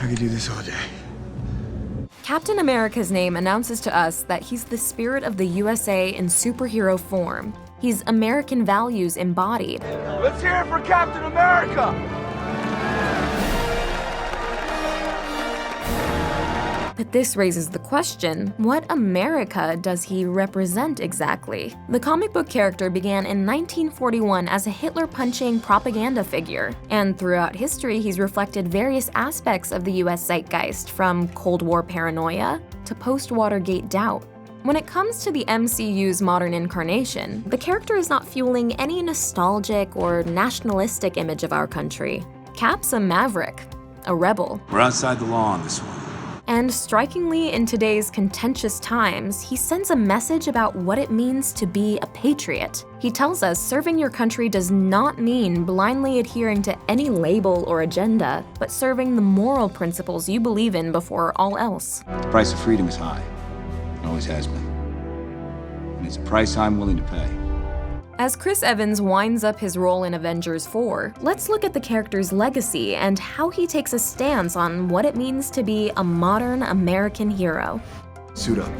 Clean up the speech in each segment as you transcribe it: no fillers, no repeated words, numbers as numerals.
I could do this all day. Captain America's name announces to us that he's the spirit of the USA in superhero form. He's American values embodied. Let's hear it for Captain America! But this raises the question, what America does he represent exactly? The comic book character began in 1941 as a Hitler-punching propaganda figure, and throughout history he's reflected various aspects of the US zeitgeist, from Cold War paranoia to post-Watergate doubt. When it comes to the MCU's modern incarnation, the character is not fueling any nostalgic or nationalistic image of our country. Cap's a maverick, a rebel. We're outside the law on this one. And strikingly, in today's contentious times, he sends a message about what it means to be a patriot. He tells us serving your country does not mean blindly adhering to any label or agenda, but serving the moral principles you believe in before all else. The price of freedom is high. It always has been. And it's a price I'm willing to pay. As Chris Evans winds up his role in Avengers 4, let's look at the character's legacy and how he takes a stance on what it means to be a modern American hero. Suit up.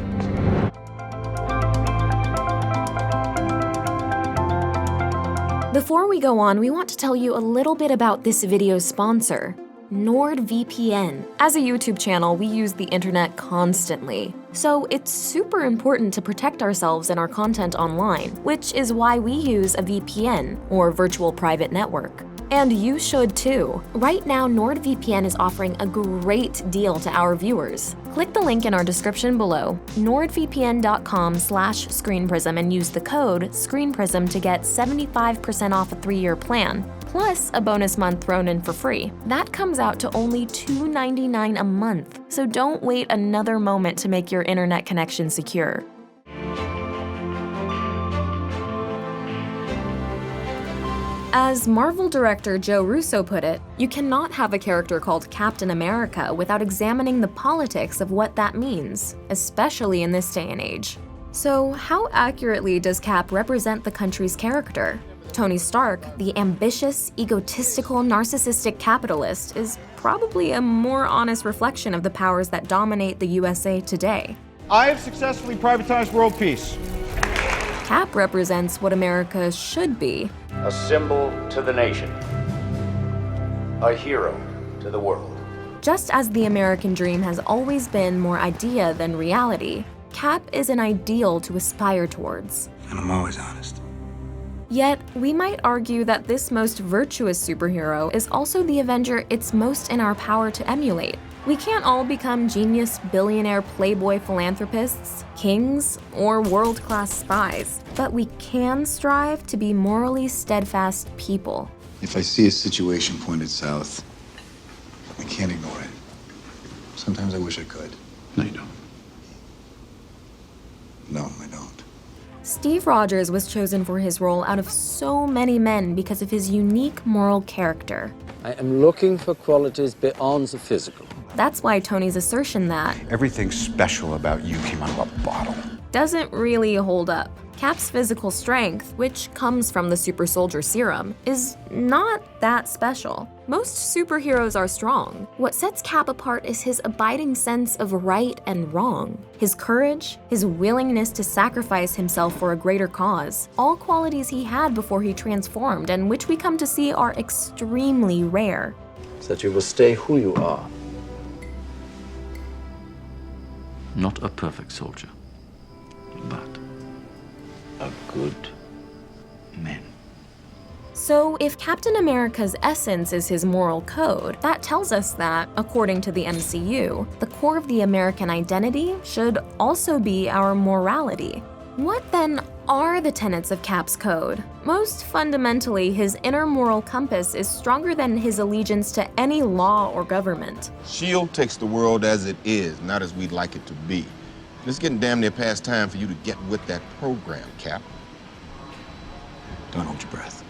Before we go on, we want to tell you a little bit about this video's sponsor, NordVPN. As a YouTube channel, we use the internet constantly, so it's super important to protect ourselves and our content online, which is why we use a VPN, or virtual private network. And you should too. Right now, NordVPN is offering a great deal to our viewers. Click the link in our description below, nordvpn.com/ScreenPrism, and use the code ScreenPrism to get 75% off a 3-year plan, plus a bonus month thrown in for free. That comes out to only $2.99 a month, so don't wait another moment to make your internet connection secure. As Marvel director Joe Russo put it, you cannot have a character called Captain America without examining the politics of what that means, especially in this day and age. So how accurately does Cap represent the country's character? Tony Stark, the ambitious, egotistical, narcissistic capitalist, is probably a more honest reflection of the powers that dominate the USA today. I have successfully privatized world peace. Cap represents what America should be. A symbol to the nation. A hero to the world. Just as the American dream has always been more idea than reality, Cap is an ideal to aspire towards. And I'm always honest. Yet, we might argue that this most virtuous superhero is also the Avenger it's most in our power to emulate. We can't all become genius, billionaire, playboy philanthropists, kings, or world-class spies, but we can strive to be morally steadfast people. If I see a situation pointed south, I can't ignore it. Sometimes I wish I could. No, you don't. No, I don't. Steve Rogers was chosen for his role out of so many men because of his unique moral character. I am looking for qualities beyond the physical. That's why Tony's assertion that everything special about you came out of a bottle doesn't really hold up. Cap's physical strength, which comes from the super soldier serum, is not that special. Most superheroes are strong. What sets Cap apart is his abiding sense of right and wrong, his courage, his willingness to sacrifice himself for a greater cause, all qualities he had before he transformed and which we come to see are extremely rare. That you will stay who you are. Not a perfect soldier, but a good man. So if Captain America's essence is his moral code, that tells us that, according to the MCU, the core of the American identity should also be our morality. What then are the tenets of Cap's code? Most fundamentally, his inner moral compass is stronger than his allegiance to any law or government. S.H.I.E.L.D. takes the world as it is, not as we'd like it to be. And it's getting damn near past time for you to get with that program, Cap. Don't hold your breath.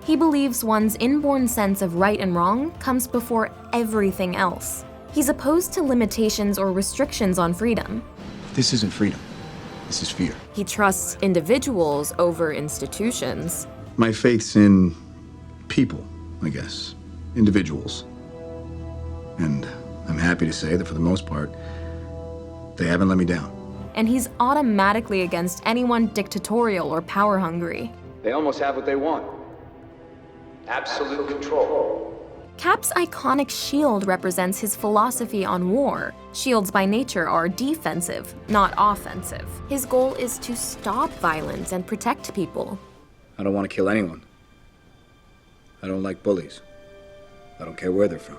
He believes one's inborn sense of right and wrong comes before everything else. He's opposed to limitations or restrictions on freedom. This isn't freedom. This is fear. He trusts individuals over institutions. My faith's in people, I guess. Individuals. And happy to say that for the most part, they haven't let me down. And he's automatically against anyone dictatorial or power-hungry. They almost have what they want. Absolute control. Cap's iconic shield represents his philosophy on war. Shields by nature are defensive, not offensive. His goal is to stop violence and protect people. I don't want to kill anyone. I don't like bullies. I don't care where they're from.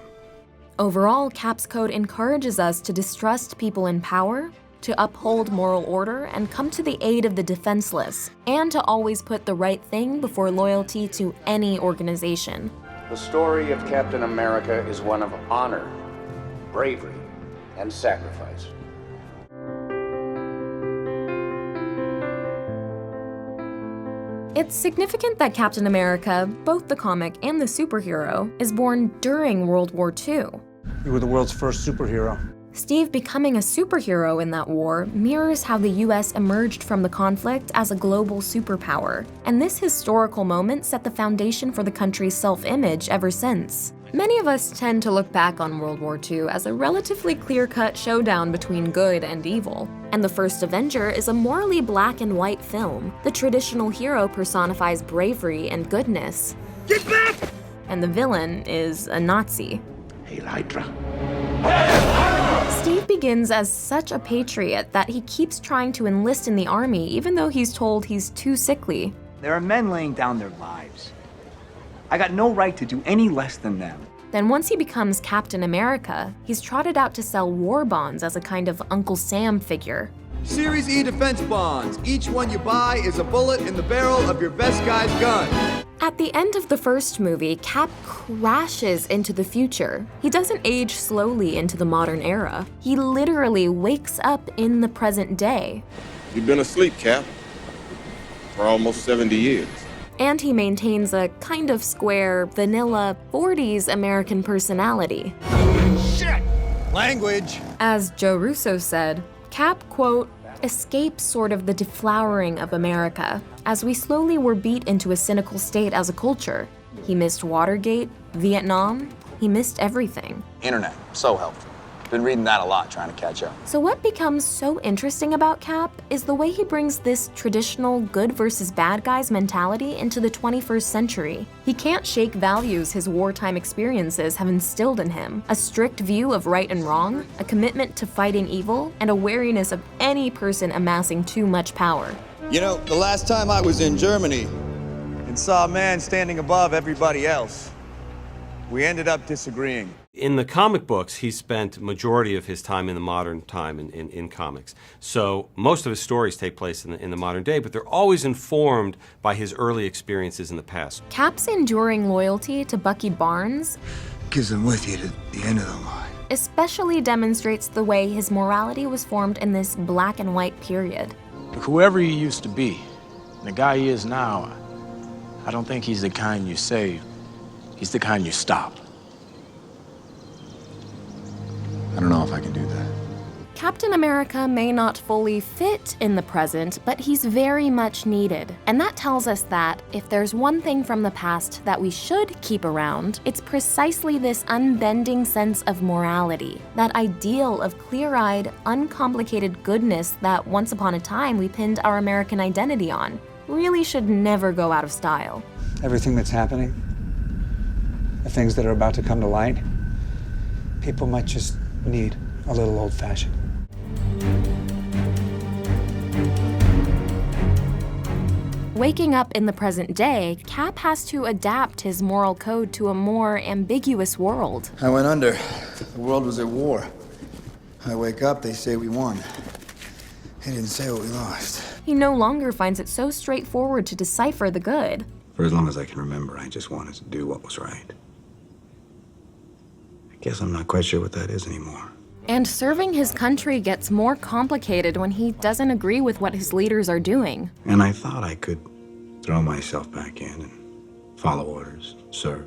Overall, Cap's code encourages us to distrust people in power, to uphold moral order and come to the aid of the defenseless, and to always put the right thing before loyalty to any organization. The story of Captain America is one of honor, bravery, and sacrifice. It's significant that Captain America, both the comic and the superhero, is born during World War II. You were the world's first superhero. Steve becoming a superhero in that war mirrors how the US emerged from the conflict as a global superpower, and this historical moment set the foundation for the country's self-image ever since. Many of us tend to look back on World War II as a relatively clear-cut showdown between good and evil, and the first Avenger is a morally black and white film. The traditional hero personifies bravery and goodness. Get back! And the villain is a Nazi. Hail Hydra. Steve begins as such a patriot that he keeps trying to enlist in the army even though he's told he's too sickly. There are men laying down their lives. I got no right to do any less than them. Then once he becomes Captain America, he's trotted out to sell war bonds as a kind of Uncle Sam figure. Series E defense bonds. Each one you buy is a bullet in the barrel of your best guy's gun. At the end of the first movie, Cap crashes into the future. He doesn't age slowly into the modern era. He literally wakes up in the present day. You've been asleep, Cap, for almost 70 years. And he maintains a kind of square, vanilla 40s American personality. Shit! Language! As Joe Russo said, Cap, quote, escapes sort of the deflowering of America, as we slowly were beat into a cynical state as a culture. He missed Watergate, Vietnam, he missed everything. Internet, so helpful. Been reading that a lot, trying to catch up. So what becomes so interesting about Cap is the way he brings this traditional good versus bad guys mentality into the 21st century. He can't shake values his wartime experiences have instilled in him: a strict view of right and wrong, a commitment to fighting evil, and a wariness of any person amassing too much power. You know, the last time I was in Germany and saw a man standing above everybody else, we ended up disagreeing. In the comic books, he spent majority of his time in the modern time in comics. So most of his stories take place in the modern day, but they're always informed by his early experiences in the past. Cap's enduring loyalty to Bucky Barnes Because I'm with you to the end of the line. especially demonstrates the way his morality was formed in this black and white period. Whoever he used to be, the guy he is now, I don't think he's the kind you save. He's the kind you stop. I don't know if I can do that. Captain America may not fully fit in the present, but he's very much needed. And that tells us that if there's one thing from the past that we should keep around, it's precisely this unbending sense of morality, that ideal of clear-eyed, uncomplicated goodness that once upon a time we pinned our American identity on, really should never go out of style. Everything that's happening, the things that are about to come to light, people might just need a little old-fashioned. Waking up in the present day, Cap has to adapt his moral code to a more ambiguous world. I went under. The world was at war. I wake up, they say we won. They didn't say what we lost. He no longer finds it so straightforward to decipher the good. For as long as I can remember, I just wanted to do what was right. I guess I'm not quite sure what that is anymore. And serving his country gets more complicated when he doesn't agree with what his leaders are doing. And I thought I could throw myself back in and follow orders, serve.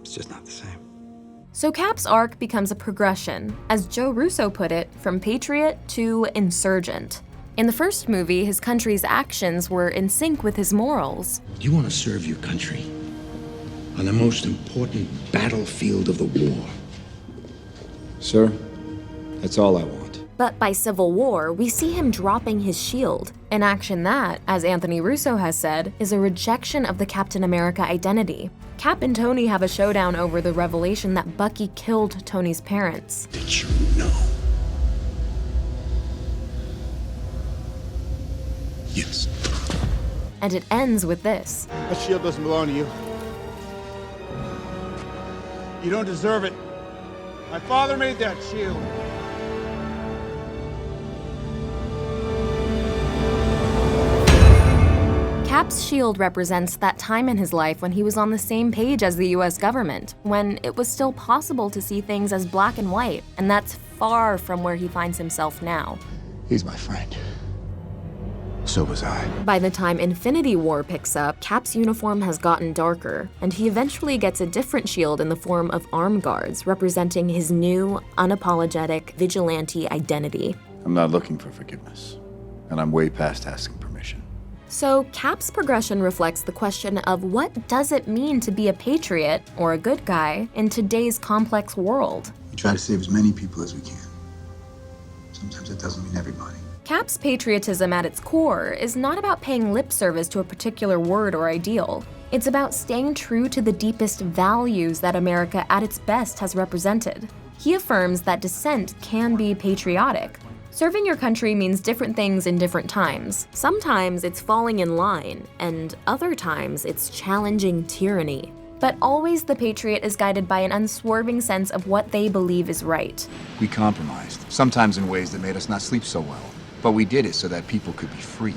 It's just not the same. So Cap's arc becomes a progression, as Joe Russo put it, from patriot to insurgent. In the first movie, his country's actions were in sync with his morals. You want to serve your country? on the most important battlefield of the war. Sir, that's all I want. But by Civil War, we see him dropping his shield, an action that, as Anthony Russo has said, is a rejection of the Captain America identity. Cap and Tony have a showdown over the revelation that Bucky killed Tony's parents. Did you know? Yes. And it ends with this. That shield doesn't belong to you. You don't deserve it. My father made that shield. Cap's shield represents that time in his life when he was on the same page as the US government, when it was still possible to see things as black and white, and that's far from where he finds himself now. He's my friend. So was I. By the time Infinity War picks up, Cap's uniform has gotten darker, and he eventually gets a different shield in the form of arm guards, representing his new, unapologetic, vigilante identity. I'm not looking for forgiveness, and I'm way past asking permission. So Cap's progression reflects the question of what does it mean to be a patriot, or a good guy, in today's complex world? We try to save as many people as we can. Sometimes it doesn't mean everybody. Cap's patriotism at its core is not about paying lip service to a particular word or ideal. It's about staying true to the deepest values that America at its best has represented. He affirms that dissent can be patriotic. Serving your country means different things in different times. Sometimes it's falling in line, and other times it's challenging tyranny. But always the patriot is guided by an unswerving sense of what they believe is right. We compromised, sometimes in ways that made us not sleep so well. But we did it so that people could be free.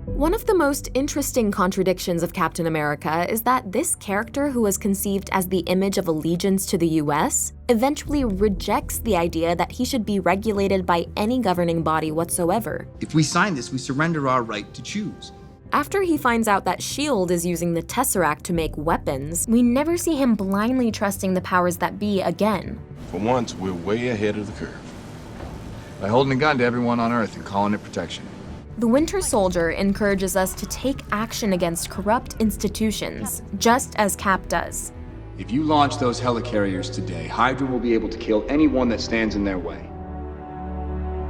One of the most interesting contradictions of Captain America is that this character, who was conceived as the image of allegiance to the US, eventually rejects the idea that he should be regulated by any governing body whatsoever. If we sign this, we surrender our right to choose. After he finds out that S.H.I.E.L.D. is using the Tesseract to make weapons, we never see him blindly trusting the powers that be again. For once, we're way ahead of the curve. By holding a gun to everyone on Earth and calling it protection. The Winter Soldier encourages us to take action against corrupt institutions, just as Cap does. If you launch those helicarriers today, Hydra will be able to kill anyone that stands in their way.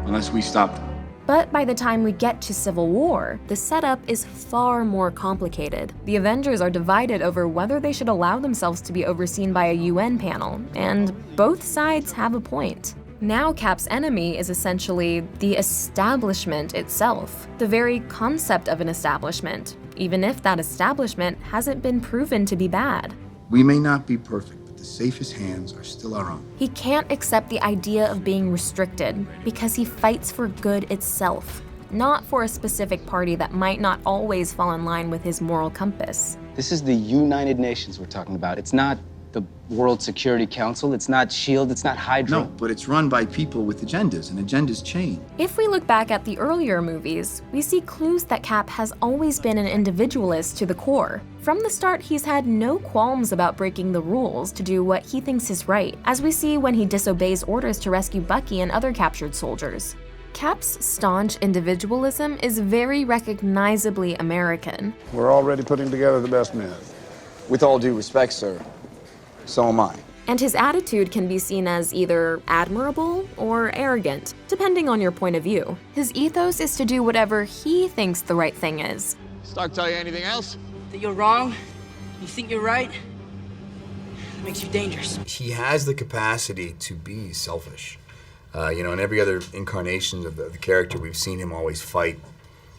Unless we stop them. But by the time we get to Civil War, the setup is far more complicated. The Avengers are divided over whether they should allow themselves to be overseen by a UN panel, and both sides have a point. Now Cap's enemy is essentially the establishment itself, the very concept of an establishment, even if that establishment hasn't been proven to be bad. We may not be perfect, but the safest hands are still our own. He can't accept the idea of being restricted because he fights for good itself, not for a specific party that might not always fall in line with his moral compass. This is the United Nations we're talking about. It's not the World Security Council, it's not S.H.I.E.L.D., it's not Hydra. No, but it's run by people with agendas, and agendas change. If we look back at the earlier movies, we see clues that Cap has always been an individualist to the core. From the start, he's had no qualms about breaking the rules to do what he thinks is right, as we see when he disobeys orders to rescue Bucky and other captured soldiers. Cap's staunch individualism is very recognizably American. We're already putting together the best men. With all due respect, sir, so am I. And his attitude can be seen as either admirable or arrogant, depending on your point of view. His ethos is to do whatever he thinks the right thing is. Stark tell you anything else? That you're wrong, you think you're right, it makes you dangerous. He has the capacity to be selfish. In every other incarnation of the character, we've seen him always fight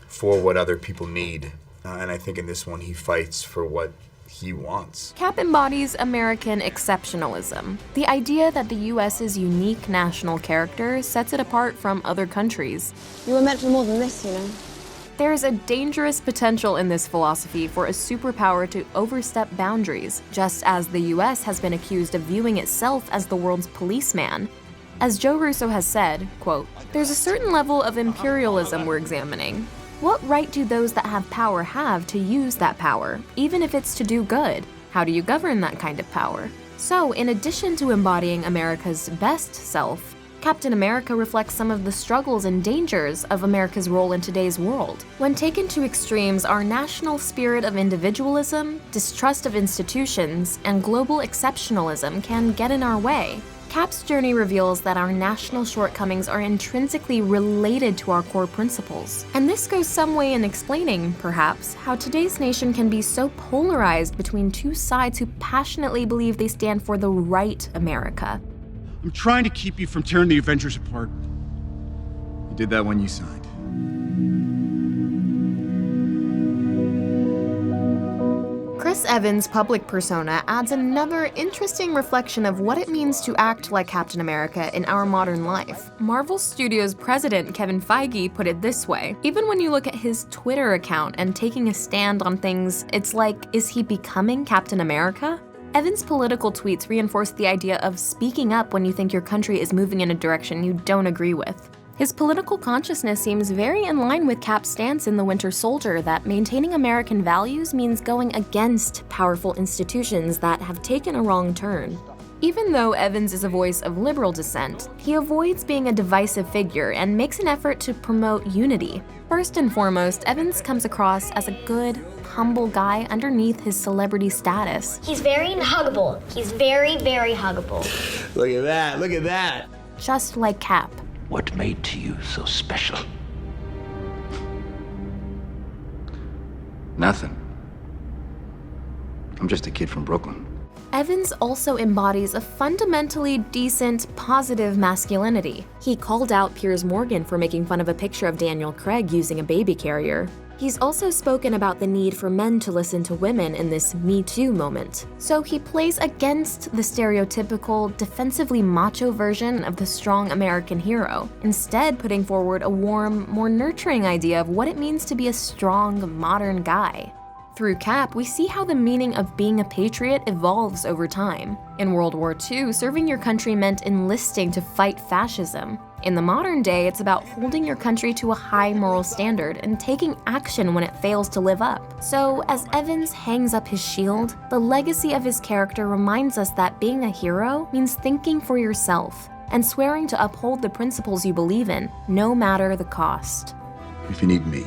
for what other people need. And I think in this one, he fights for what he wants. Cap embodies American exceptionalism, the idea that the US's unique national character sets it apart from other countries. You were meant for more than this, you know. There's a dangerous potential in this philosophy for a superpower to overstep boundaries, just as the US has been accused of viewing itself as the world's policeman. As Joe Russo has said, quote, "There's a certain level of imperialism we're examining. What right do those that have power have to use that power, even if it's to do good? How do you govern that kind of power?" So, in addition to embodying America's best self, Captain America reflects some of the struggles and dangers of America's role in today's world. When taken to extremes, our national spirit of individualism, distrust of institutions, and global exceptionalism can get in our way. Cap's journey reveals that our national shortcomings are intrinsically related to our core principles. And this goes some way in explaining, perhaps, how today's nation can be so polarized between two sides who passionately believe they stand for the right America. I'm trying to keep you from tearing the Avengers apart. You did that when you signed. Chris Evans' public persona adds another interesting reflection of what it means to act like Captain America in our modern life. Marvel Studios president Kevin Feige put it this way: even when you look at his Twitter account and taking a stand on things, it's like, is he becoming Captain America? Evans' political tweets reinforce the idea of speaking up when you think your country is moving in a direction you don't agree with. His political consciousness seems very in line with Cap's stance in The Winter Soldier that maintaining American values means going against powerful institutions that have taken a wrong turn. Even though Evans is a voice of liberal dissent, he avoids being a divisive figure and makes an effort to promote unity. First and foremost, Evans comes across as a good, humble guy underneath his celebrity status. He's very huggable. He's very, very huggable. Look at that, look at that. Just like Cap. What made to you so special? Nothing. I'm just a kid from Brooklyn. Evans also embodies a fundamentally decent, positive masculinity. He called out Piers Morgan for making fun of a picture of Daniel Craig using a baby carrier. He's also spoken about the need for men to listen to women in this Me Too moment. So he plays against the stereotypical, defensively macho version of the strong American hero, instead putting forward a warm, more nurturing idea of what it means to be a strong, modern guy. Through Cap, we see how the meaning of being a patriot evolves over time. In World War II, serving your country meant enlisting to fight fascism. In the modern day, it's about holding your country to a high moral standard and taking action when it fails to live up. So, as Evans hangs up his shield, the legacy of his character reminds us that being a hero means thinking for yourself and swearing to uphold the principles you believe in, no matter the cost. If you need me,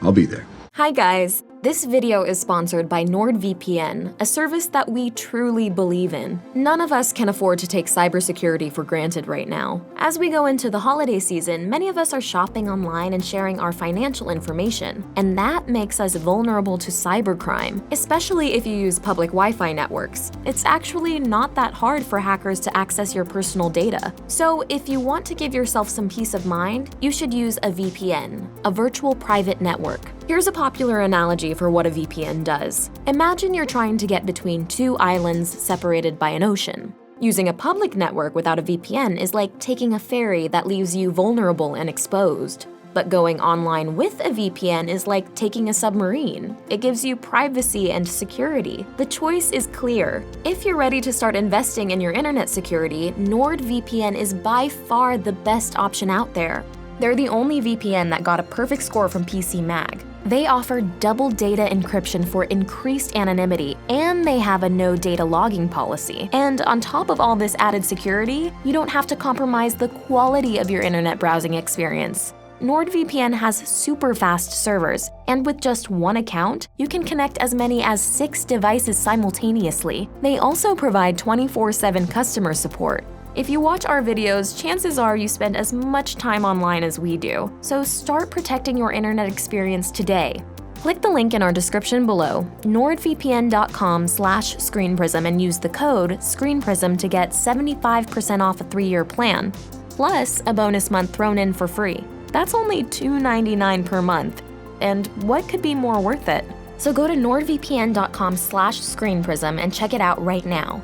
I'll be there. Hi guys! This video is sponsored by NordVPN, a service that we truly believe in. None of us can afford to take cybersecurity for granted right now. As we go into the holiday season, many of us are shopping online and sharing our financial information, and that makes us vulnerable to cybercrime, especially if you use public Wi-Fi networks. It's actually not that hard for hackers to access your personal data. So if you want to give yourself some peace of mind, you should use a VPN, a virtual private network. Here's a popular analogy for what a VPN does. Imagine you're trying to get between two islands separated by an ocean. Using a public network without a VPN is like taking a ferry that leaves you vulnerable and exposed. But going online with a VPN is like taking a submarine. It gives you privacy and security. The choice is clear. If you're ready to start investing in your internet security, NordVPN is by far the best option out there. They're the only VPN that got a perfect score from PC Mag. They offer double data encryption for increased anonymity, and they have a no data logging policy. And on top of all this added security, you don't have to compromise the quality of your internet browsing experience. NordVPN has super fast servers, and with just one account, you can connect as many as 6 devices simultaneously. They also provide 24/7 customer support. If you watch our videos, chances are you spend as much time online as we do. So start protecting your internet experience today. Click the link in our description below, nordvpn.com/screenprism, and use the code SCREENPRISM to get 75% off a 3-year plan, plus a bonus month thrown in for free. That's only $2.99 per month. And what could be more worth it? So go to nordvpn.com/screenprism and check it out right now.